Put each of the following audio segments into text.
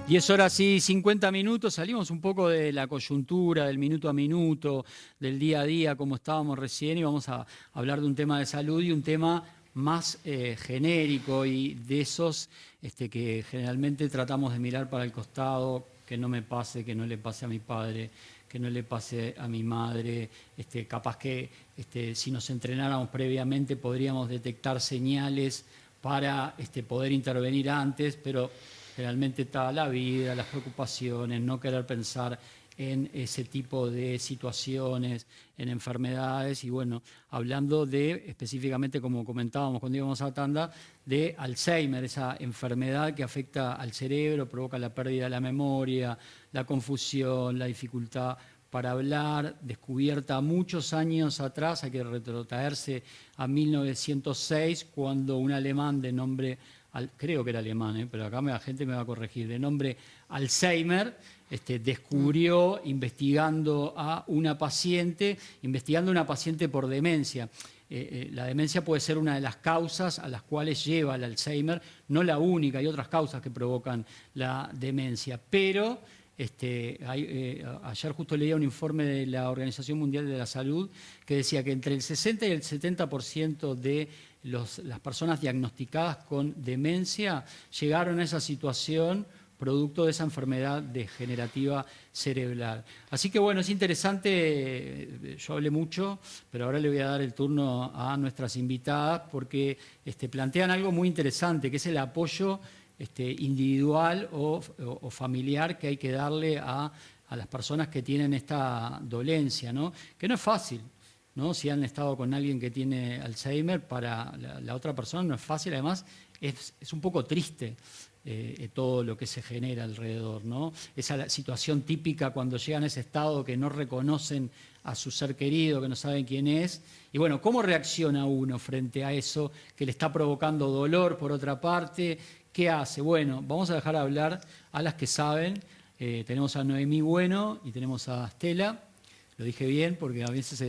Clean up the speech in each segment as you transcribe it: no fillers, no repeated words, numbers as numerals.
10 horas y 50 minutos, salimos un poco de la coyuntura, del minuto a minuto, del día a día, como estábamos recién, y vamos a hablar de un tema de salud y un tema más genérico y de esos que generalmente tratamos de mirar para el costado, que no me pase, que no le pase a mi padre, que no le pase a mi madre. Capaz que si nos entrenáramos previamente podríamos detectar señales para poder intervenir antes, pero generalmente está la vida, las preocupaciones, no querer pensar en ese tipo de situaciones, en enfermedades. Y bueno, hablando de, específicamente como comentábamos cuando íbamos a tanda, de Alzheimer, esa enfermedad que afecta al cerebro, provoca la pérdida de la memoria, la confusión, la dificultad para hablar, descubierta muchos años atrás. Hay que retrotraerse a 1906, cuando un alemán de nombre, creo que era alemán, pero acá la gente me va a corregir, de nombre Alzheimer, descubrió, investigando una paciente por demencia. La demencia puede ser una de las causas a las cuales lleva el Alzheimer, no la única, hay otras causas que provocan la demencia, pero ayer justo leía un informe de la Organización Mundial de la Salud que decía que entre el 60 y el 70% de las personas diagnosticadas con demencia llegaron a esa situación producto de esa enfermedad degenerativa cerebral. Así que bueno, es interesante, yo hablé mucho, pero ahora le voy a dar el turno a nuestras invitadas porque plantean algo muy interesante, que es el apoyo individual o familiar que hay que darle a las personas que tienen esta dolencia, ¿no? Que no es fácil, ¿no? Si han estado con alguien que tiene Alzheimer, para la otra persona no es fácil, además es un poco triste todo lo que se genera alrededor, ¿no? Esa situación típica cuando llegan a ese estado que no reconocen a su ser querido, que no saben quién es. Y bueno, ¿cómo reacciona uno frente a eso que le está provocando dolor por otra parte? ¿Qué hace? Bueno, vamos a dejar hablar a las que saben. Tenemos a Noemí Bueno y tenemos a Estela. Lo dije bien porque a veces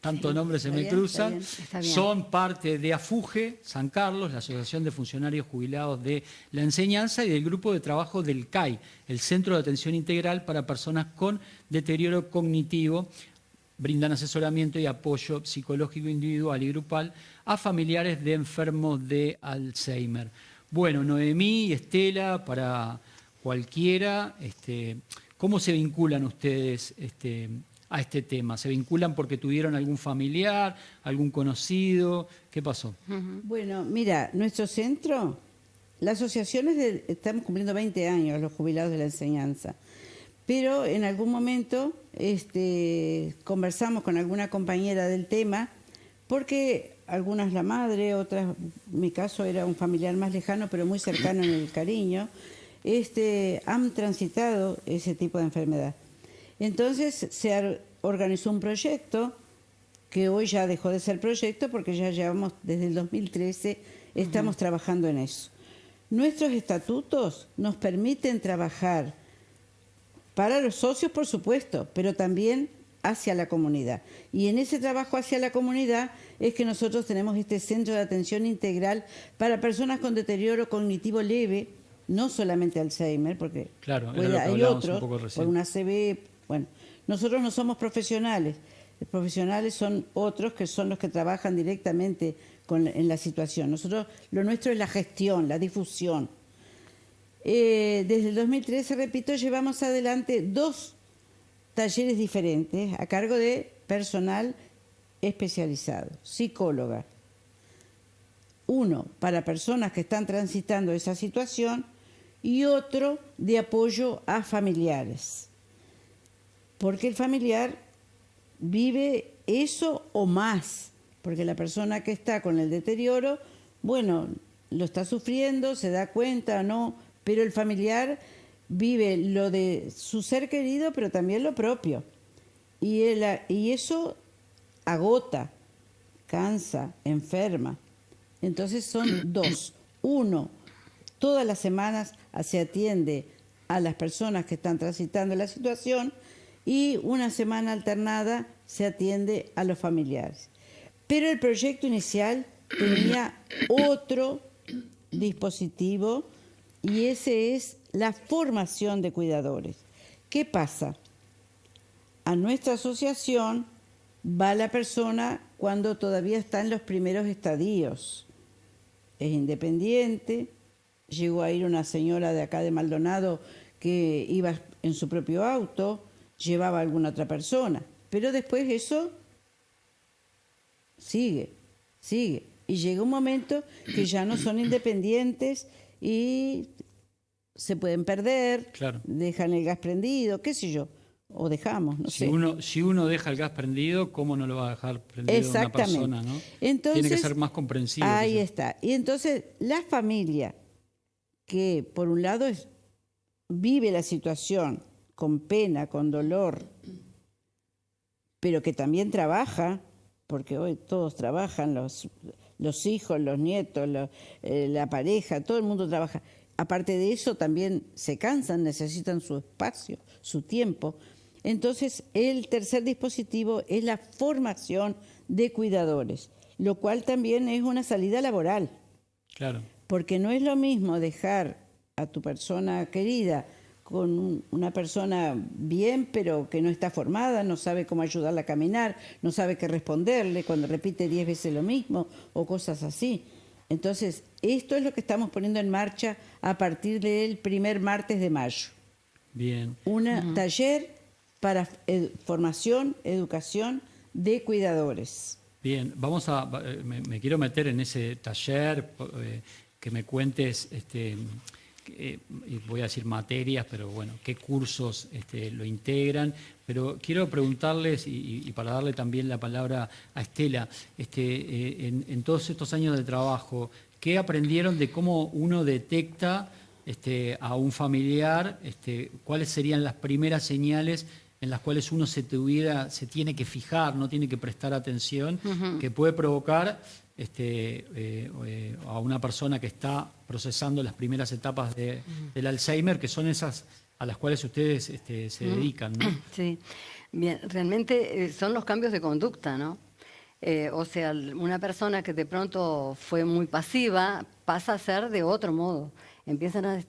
tantos nombres se me cruzan. Está bien. Son parte de AFUGE San Carlos, la Asociación de Funcionarios Jubilados de la Enseñanza, y del grupo de trabajo del CAI, el Centro de Atención Integral para Personas con Deterioro Cognitivo. Brindan asesoramiento y apoyo psicológico individual y grupal a familiares de enfermos de Alzheimer. Bueno, Noemí y Estela, para cualquiera, ¿cómo se vinculan ustedes a este tema? ¿Se vinculan porque tuvieron algún familiar, algún conocido? ¿Qué pasó? Bueno, mira, nuestro centro, la asociación estamos cumpliendo 20 años, los jubilados de la enseñanza, pero en algún momento conversamos con alguna compañera del tema, porque algunas la madre, otras, en mi caso era un familiar más lejano, pero muy cercano en el cariño, han transitado ese tipo de enfermedad. Entonces se organizó un proyecto que hoy ya dejó de ser proyecto porque ya llevamos desde el 2013, estamos trabajando en eso. Nuestros estatutos nos permiten trabajar para los socios, por supuesto, pero también hacia la comunidad. Y en ese trabajo hacia la comunidad es que nosotros tenemos este centro de atención integral para personas con deterioro cognitivo leve, no solamente Alzheimer, porque claro, hay otros, por una ACV. Bueno, nosotros no somos profesionales. Los profesionales son otros que son los que trabajan directamente en la situación. Nosotros, lo nuestro es la gestión, la difusión. Desde el 2013, repito, llevamos adelante 2 talleres diferentes a cargo de personal especializado, psicóloga. Uno para personas que están transitando esa situación y otro de apoyo a familiares. Porque el familiar vive eso o más, porque la persona que está con el deterioro, bueno, lo está sufriendo, se da cuenta o no, pero el familiar vive lo de su ser querido, pero también lo propio. Y eso agota, cansa, enferma. Entonces son 2. Uno, todas las semanas se atiende a las personas que están transitando la situación, y una semana alternada se atiende a los familiares. Pero el proyecto inicial tenía otro dispositivo, y ese es la formación de cuidadores. ¿Qué pasa? A nuestra asociación va la persona cuando todavía está en los primeros estadios. Es independiente. Llegó a ir una señora de acá de Maldonado que iba en su propio auto, llevaba a alguna otra persona. Pero después eso sigue. Y llega un momento que ya no son independientes y se pueden perder, claro. Dejan el gas prendido, qué sé yo, o dejamos, no sé. Si uno deja el gas prendido, ¿cómo no lo va a dejar prendido una persona, ¿no? Entonces, tiene que ser más comprensivo. Ahí está. Y entonces la familia que por un lado vive la situación con pena, con dolor, pero que también trabaja, porque hoy todos trabajan, los hijos, los nietos, la pareja, todo el mundo trabaja. Aparte de eso, también se cansan, necesitan su espacio, su tiempo. Entonces, el tercer dispositivo es la formación de cuidadores, lo cual también es una salida laboral. Claro. Porque no es lo mismo dejar a tu persona querida con una persona bien, pero que no está formada, no sabe cómo ayudarla a caminar, no sabe qué responderle cuando repite 10 veces lo mismo o cosas así. Entonces, esto es lo que estamos poniendo en marcha a partir del primer martes de mayo. Bien. Un taller para formación, educación de cuidadores. Bien, me quiero meter en ese taller, que me cuentes, voy a decir materias, pero bueno, qué cursos lo integran. Pero quiero preguntarles, y para darle también la palabra a Estela, en todos estos años de trabajo, ¿qué aprendieron de cómo uno detecta a un familiar? ¿Cuáles serían las primeras señales en las cuales uno se tiene que fijar, no tiene que prestar atención, que puede provocar a una persona que está procesando las primeras etapas del Alzheimer, que son esas a las cuales ustedes se dedican, ¿no? Sí, bien, realmente son los cambios de conducta, ¿no? O sea, una persona que de pronto fue muy pasiva pasa a ser de otro modo. Empiezan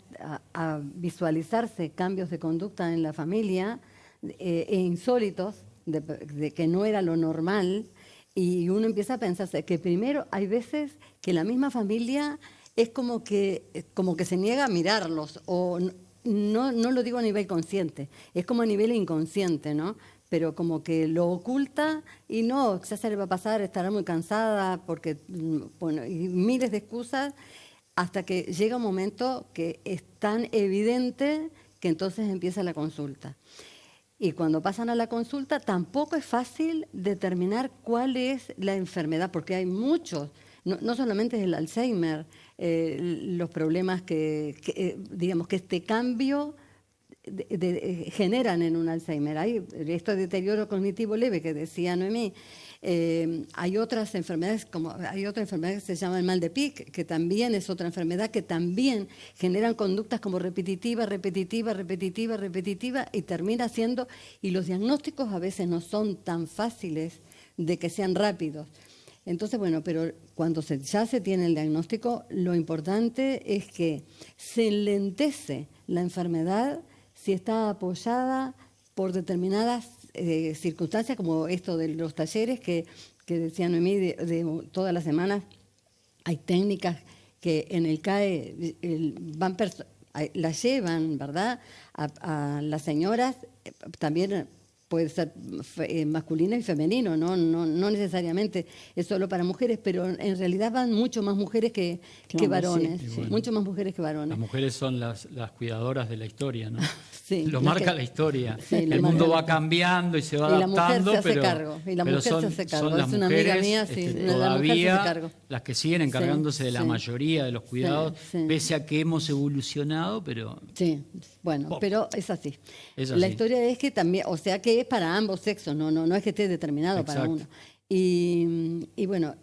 a visualizarse cambios de conducta en la familia insólitos, de que no era lo normal, y uno empieza a pensarse que primero hay veces que la misma familia es como que se niega a mirarlos, o no lo digo a nivel consciente, es como a nivel inconsciente, ¿no? Pero como que lo oculta y no, ya se le va a pasar, estará muy cansada, porque, bueno, y miles de excusas, hasta que llega un momento que es tan evidente que entonces empieza la consulta. Y cuando pasan a la consulta tampoco es fácil determinar cuál es la enfermedad, porque hay muchos, no solamente es el Alzheimer, los problemas digamos que este cambio generan en un Alzheimer. Hay esto de deterioro cognitivo leve que decía Noemí. Hay otras enfermedades, hay otra enfermedad que se llama el mal de Pick, que también es otra enfermedad que también generan conductas como repetitiva, y termina siendo, y los diagnósticos a veces no son tan fáciles de que sean rápidos. Entonces, bueno, pero cuando ya se tiene el diagnóstico, lo importante es que se enlentece la enfermedad si está apoyada por determinadas circunstancias, como esto de los talleres que decía Noemí, de todas las semanas. Hay técnicas que en el CAE las llevan, ¿verdad? A las señoras, también puede ser masculino y femenino, no necesariamente es solo para mujeres, pero en realidad van mucho más mujeres que varones, sí, bueno. Mucho más mujeres que varones. Las mujeres son las cuidadoras de la historia, ¿no? Sí, lo marca la historia. Sí, el mundo va cambiando y se va adaptando, y la mujer se hace cargo. Es una amiga mía, sí, todavía las que siguen encargándose de la mayoría de los cuidados, pese a que hemos evolucionado, pero... Sí, bueno, pero es así. La historia es que también, o sea que es para ambos sexos, no es que esté determinado. Exacto. Para uno. Y bueno,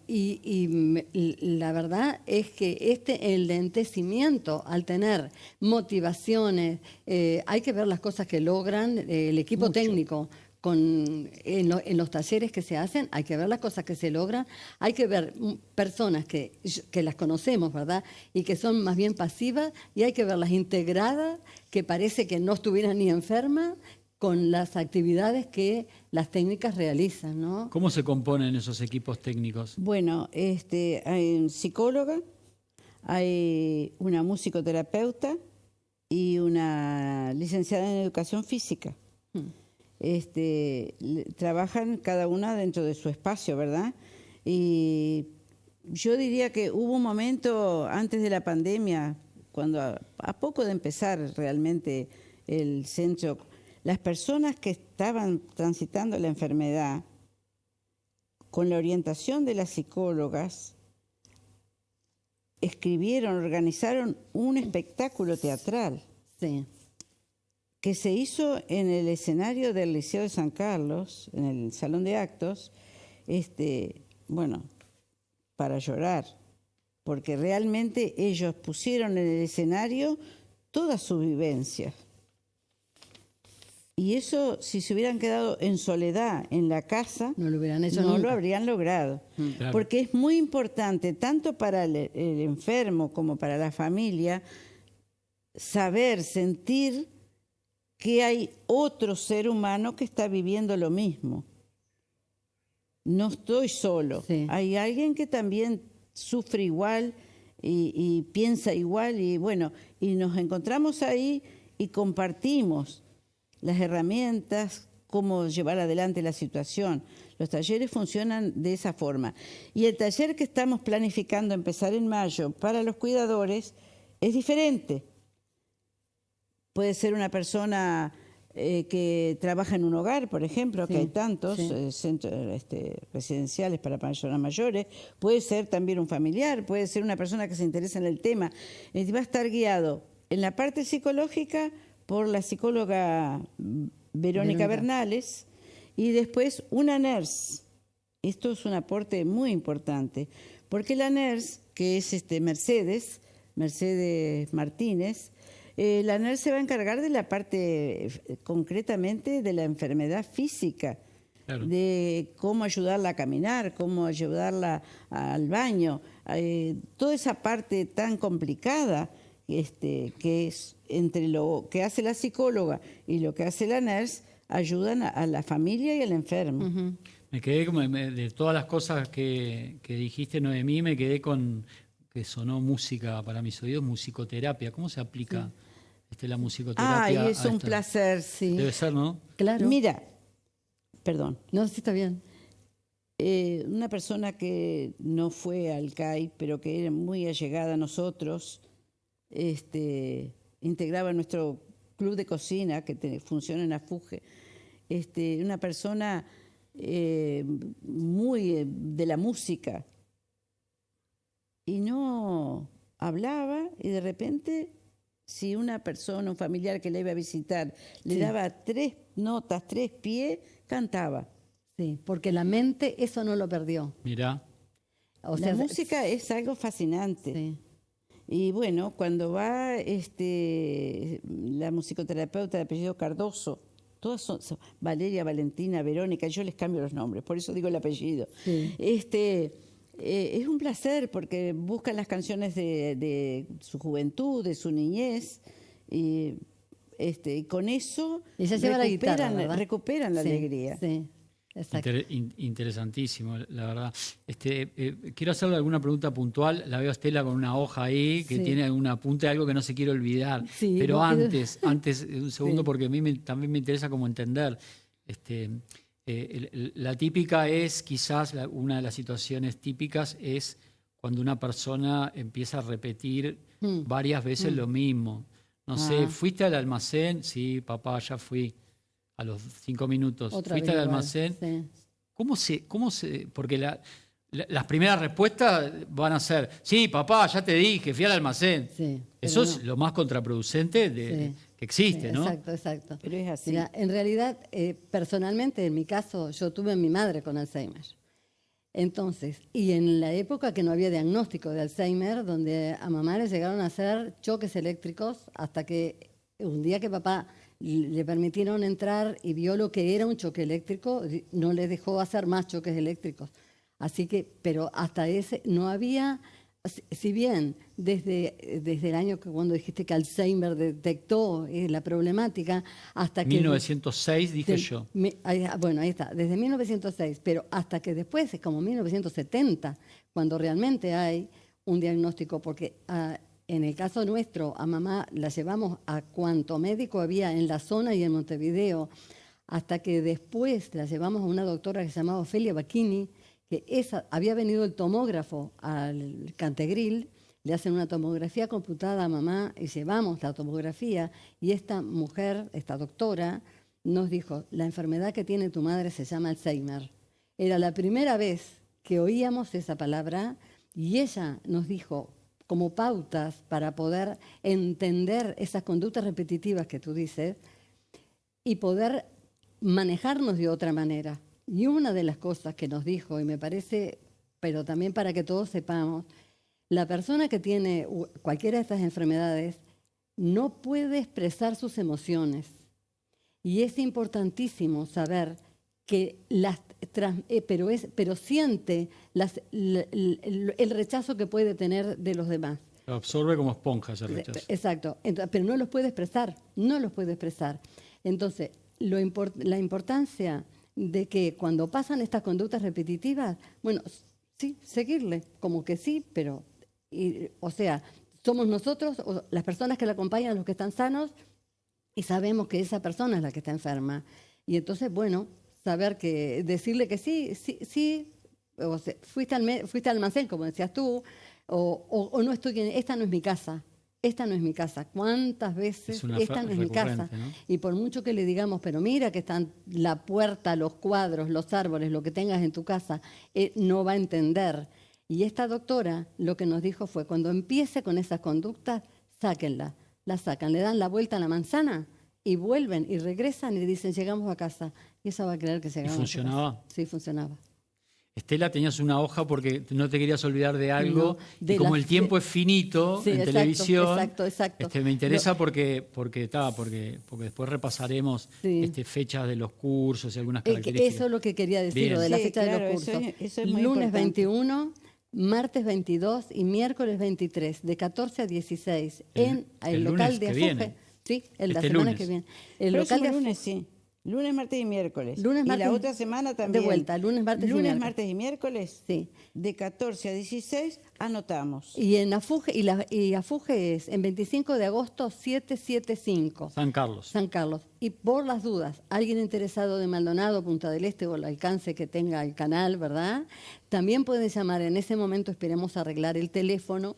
la verdad es que el lentecimiento, al tener motivaciones, hay que ver las cosas que logran el equipo técnico en los talleres que se hacen, hay que ver las cosas que se logran, hay que ver personas que las conocemos, ¿verdad? Y que son más bien pasivas, y hay que verlas integradas, que parece que no estuvieran ni enfermas, con las actividades que las técnicas realizan, ¿no? ¿Cómo se componen esos equipos técnicos? Bueno, hay un psicóloga, hay una musicoterapeuta y una licenciada en educación física. Trabajan cada una dentro de su espacio, ¿verdad? Y yo diría que hubo un momento antes de la pandemia, cuando a poco de empezar realmente el centro, las personas que estaban transitando la enfermedad, con la orientación de las psicólogas, escribieron, organizaron un espectáculo teatral. Sí. Que se hizo en el escenario del Liceo de San Carlos, en el Salón de Actos, bueno, para llorar, porque realmente ellos pusieron en el escenario toda su vivencia. Y eso, si se hubieran quedado en soledad en la casa, no lo hubieran hecho, no lo habrían logrado. Claro. Porque es muy importante, tanto para el enfermo como para la familia, saber, sentir que hay otro ser humano que está viviendo lo mismo. No estoy solo. Sí. Hay alguien que también sufre igual y piensa igual, y bueno, y nos encontramos ahí y compartimos las herramientas, cómo llevar adelante la situación. Los talleres funcionan de esa forma. Y el taller que estamos planificando empezar en mayo para los cuidadores es diferente. Puede ser una persona que trabaja en un hogar, por ejemplo, Sí, que hay tantos centros residenciales para personas mayores. Puede ser también un familiar, puede ser una persona que se interesa en el tema. Va a estar guiado en la parte psicológica por la psicóloga Verónica Bernales, y después una nurse. Esto es un aporte muy importante, porque la nurse, que es Mercedes Martínez, la nurse se va a encargar de la parte concretamente de la enfermedad física, claro, de cómo ayudarla a caminar, cómo ayudarla al baño, toda esa parte tan complicada que es entre lo que hace la psicóloga y lo que hace la nurse, ayudan a la familia y al enfermo. Uh-huh. Me quedé como de todas las cosas que dijiste, Noemí, me quedé con que sonó música para mis oídos, musicoterapia. ¿Cómo se aplica la musicoterapia? Y es un placer, sí. Debe ser, ¿no? Claro. Mira, perdón. No, sí está bien. Una persona que no fue al CAI, pero que era muy allegada a nosotros, integraba nuestro club de cocina que funciona en Afuge. Una persona muy de la música, y no hablaba, y de repente, si una persona, un familiar que le iba a visitar, le daba 3 notas, 3 pies, cantaba. Sí, porque la mente eso no lo perdió. Mirá. O sea, la música es algo fascinante. Sí. Y bueno, cuando va la musicoterapeuta de apellido Cardoso, todas son Valeria, Valentina, Verónica, yo les cambio los nombres, por eso digo el apellido. Sí. Es un placer porque buscan las canciones de su juventud, de su niñez, y con eso recuperan la alegría. Sí. Interesantísimo, la verdad. Quiero hacerle alguna pregunta puntual. La veo a Estela con una hoja ahí que tiene algún apunte, algo que no se quiere olvidar. Sí, pero antes un segundo, porque a mí también me interesa como entender. La típica es, quizás una de las situaciones típicas es cuando una persona empieza a repetir varias veces lo mismo. No sé, ¿fuiste al almacén? Sí, papá, ya fui. A los 5 minutos. ¿Fuiste al almacén? Sí. ¿Cómo se? Porque las primeras respuestas van a ser, sí, papá, ya te dije, fui al almacén. Sí, eso es lo más contraproducente que existe, ¿no? Exacto. Pero es así. Mira, en realidad, personalmente, en mi caso, yo tuve a mi madre con Alzheimer. Entonces, y en la época que no había diagnóstico de Alzheimer, donde a mamá le llegaron a hacer choques eléctricos, hasta que un día que papá le permitieron entrar y vio lo que era un choque eléctrico, no le dejó hacer más choques eléctricos. Así que, pero hasta ese no había, si bien desde el año que cuando dijiste que Alzheimer detectó la problemática, hasta que... 1906 dije yo. Bueno, ahí está, desde 1906, pero hasta que después es como 1970, cuando realmente hay un diagnóstico, porque en el caso nuestro, a mamá la llevamos a cuanto médico había en la zona y en Montevideo, hasta que después la llevamos a una doctora que se llamaba Ofelia Bacchini, que había venido el tomógrafo al Cantegril, le hacen una tomografía computada a mamá y llevamos la tomografía y esta mujer, esta doctora, nos dijo, la enfermedad que tiene tu madre se llama Alzheimer. Era la primera vez que oíamos esa palabra y ella nos dijo, como pautas para poder entender esas conductas repetitivas que tú dices y poder manejarnos de otra manera. Y una de las cosas que nos dijo, y me parece, pero también para que todos sepamos, la persona que tiene cualquiera de estas enfermedades no puede expresar sus emociones. Y es importantísimo saber que pero siente el rechazo que puede tener de los demás. Lo absorbe como esponja ese rechazo. Exacto, pero no los puede expresar, no los puede expresar. Entonces, la importancia de que cuando pasan estas conductas repetitivas, bueno, sí, seguirle, como que sí, pero, o sea, somos nosotros, o las personas que la acompañan, los que están sanos, y sabemos que esa persona es la que está enferma. Y entonces, bueno, saber que, decirle que sí, o sea, fuiste al almacén, como decías tú, o no estoy, esta no es mi casa. Esta no es mi casa. ¿Cuántas veces esta no es mi casa? ¿No? Y por mucho que le digamos, pero mira que están la puerta, los cuadros, los árboles, lo que tengas en tu casa, no va a entender. Y esta doctora lo que nos dijo fue, cuando empiece con esas conductas, sáquenla. La sacan, le dan la vuelta a la manzana y vuelven y regresan y dicen, llegamos a casa. Y esa va a creer que llegamos a casa. ¿Y funcionaba? Sí, funcionaba. Estela, tenías una hoja porque no te querías olvidar de algo, no, y como el tiempo es finito en televisión, exacto. Me interesa porque después repasaremos fechas de los cursos y algunas características. Eso es lo que quería decir, lo de la fecha de los cursos. Eso es muy lunes importante. 21, martes 22 y miércoles 23, de 14 a 16, en el local de Afuge. Sí, la semana que viene. El local de lunes, sí. Lunes, martes y miércoles. Lunes, martes, y la otra semana también. De vuelta, lunes, martes y miércoles. Sí. De 14 a 16 anotamos. Y en Afuge, y Afuge es en 25 de agosto 775. San Carlos. San Carlos. Y por las dudas, alguien interesado de Maldonado, Punta del Este o el alcance que tenga el canal, ¿verdad? También puede llamar. En ese momento esperemos arreglar el teléfono,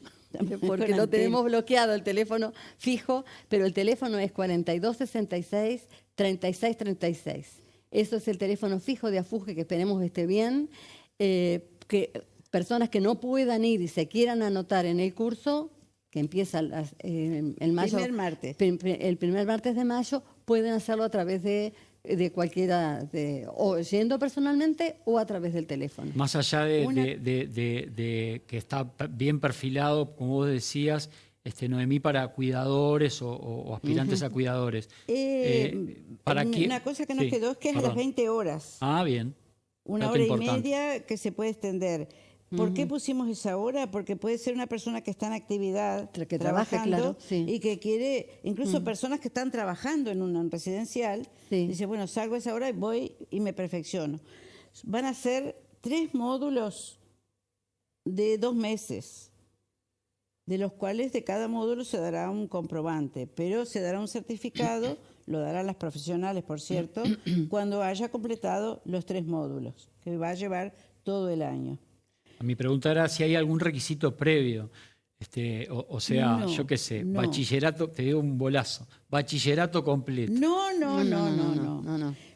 porque lo tenemos bloqueado, el teléfono fijo, pero el teléfono es 4266-3636. Eso es el teléfono fijo de Afuge, que esperemos esté bien. Que personas que no puedan ir y se quieran anotar en el curso, que empieza el mayo, el primer martes de mayo, pueden hacerlo a través de cualquiera, o yendo personalmente o a través del teléfono. Más allá de que está bien perfilado, como vos decías, Noemí, para cuidadores o aspirantes a cuidadores. Una cosa que nos quedó es que es a las 20 horas. Ah, bien. Una hora y media que se puede extender. ¿Por qué pusimos esa hora? Porque puede ser una persona que está en actividad, que trabaje, claro, y que quiere, incluso personas que están trabajando en un residencial, dice, bueno, salgo a esa hora y voy y me perfecciono. Van a ser 3 módulos de 2 meses, de los cuales de cada módulo se dará un comprobante, pero se dará un certificado, lo darán las profesionales, por cierto, cuando haya completado los 3 módulos, que va a llevar todo el año. Mi pregunta era si hay algún requisito previo, yo qué sé, bachillerato, te digo un bolazo, bachillerato completo. No.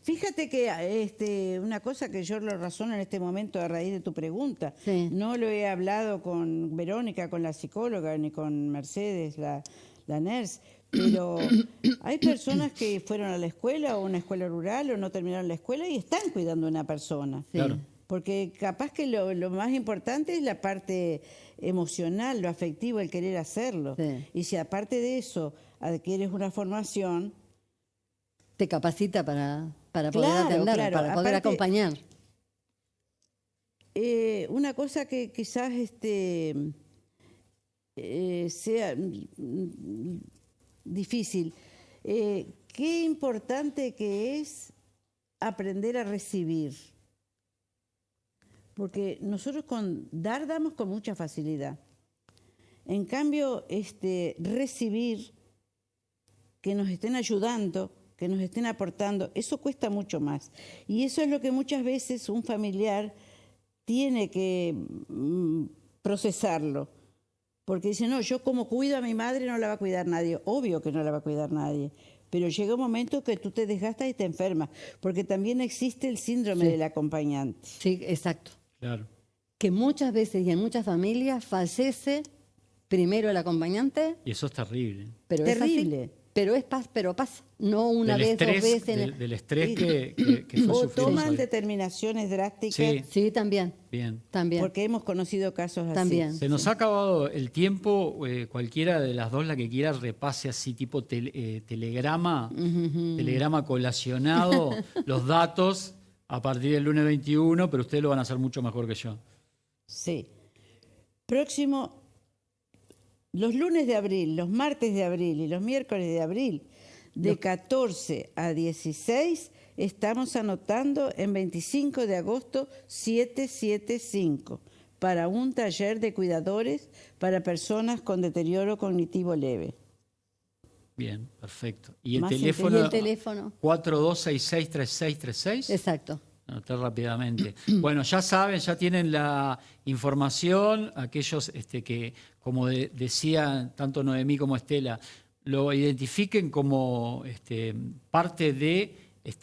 Fíjate que una cosa que yo lo razono en este momento a raíz de tu pregunta, no lo he hablado con Verónica, con la psicóloga, ni con Mercedes, la nurse, pero hay personas que fueron a la escuela o a una escuela rural o no terminaron la escuela y están cuidando a una persona. Claro. Porque capaz que lo más importante es la parte emocional, lo afectivo, el querer hacerlo. Y si aparte de eso adquieres una formación, te capacita para poder atender, para poder acompañar. Una cosa que quizás sea difícil, qué importante que es aprender a recibir. Porque nosotros damos con mucha facilidad. En cambio, recibir, que nos estén ayudando, que nos estén aportando, eso cuesta mucho más. Y eso es lo que muchas veces un familiar tiene que procesarlo. Porque dice, no, yo como cuido a mi madre no la va a cuidar nadie. Obvio que no la va a cuidar nadie. Pero llega un momento que tú te desgastas y te enfermas. Porque también existe el síndrome del acompañante. Sí, exacto. Claro. Que muchas veces y en muchas familias fallece primero el acompañante. Y eso es terrible. Pero terrible. Es así, pero pasa. No una vez, dos veces. Del estrés que fue o sufriendo. toman determinaciones drásticas. Sí, también. Bien. También. Porque hemos conocido casos así. También. Se nos ha acabado el tiempo. Cualquiera de las dos, la que quiera, repase así tipo telegrama, telegrama colacionado, los datos a partir del lunes 21, pero ustedes lo van a hacer mucho mejor que yo. Sí. Próximo, los lunes de abril, los martes de abril y los miércoles de abril, de 14 a 16, estamos anotando en 25 de agosto 775 para un taller de cuidadores para personas con deterioro cognitivo leve. Bien, perfecto. ¿Y el Más teléfono? ¿Y el teléfono? 42663636. Exacto. Anoté rápidamente. Bueno, ya saben, ya tienen la información. Aquellos que, como decía tanto Noemí como Estela, lo identifiquen como parte de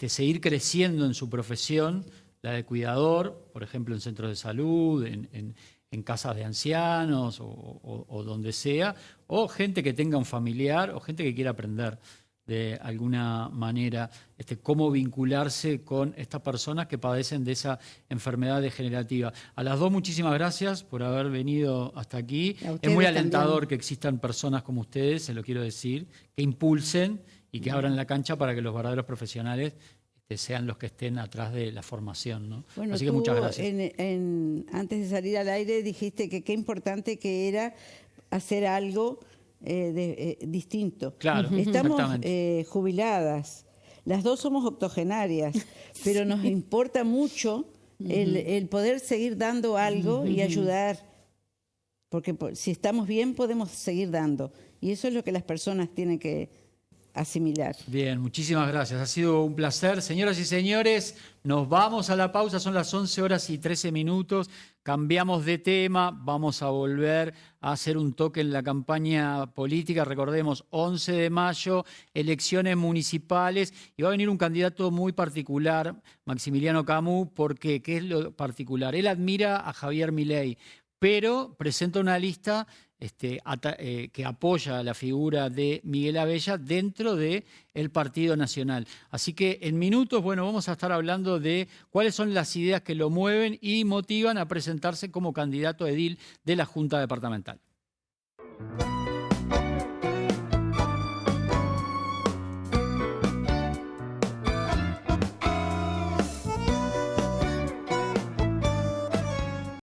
seguir creciendo en su profesión, la de cuidador, por ejemplo, en centros de salud, en casas de ancianos o donde sea, o gente que tenga un familiar o gente que quiera aprender de alguna manera cómo vincularse con estas personas que padecen de esa enfermedad degenerativa. A las dos, muchísimas gracias por haber venido hasta aquí. Es muy alentador también que existan personas como ustedes, se lo quiero decir, que impulsen y que abran la cancha para que los verdaderos profesionales sean los que estén atrás de la formación, ¿no? Bueno, así que muchas gracias. Antes de salir al aire dijiste que qué importante que era hacer algo distinto. Claro, estamos jubiladas, las dos somos octogenarias, pero nos importa mucho el poder seguir dando algo y ayudar, porque si estamos bien podemos seguir dando, y eso es lo que las personas tienen que asimilar. Bien, muchísimas gracias. Ha sido un placer. Señoras y señores, nos vamos a la pausa. Son las 11:13. Cambiamos de tema. Vamos a volver a hacer un toque en la campaña política. Recordemos, 11 de mayo, elecciones municipales. Y va a venir un candidato muy particular, Maximiliano Camus. ¿Por qué? ¿Qué es lo particular? Él admira a Javier Milei, pero presenta una lista que apoya la figura de Miguel Abella dentro del Partido Nacional. Así que en minutos, bueno, vamos a estar hablando de cuáles son las ideas que lo mueven y motivan a presentarse como candidato edil de la Junta Departamental.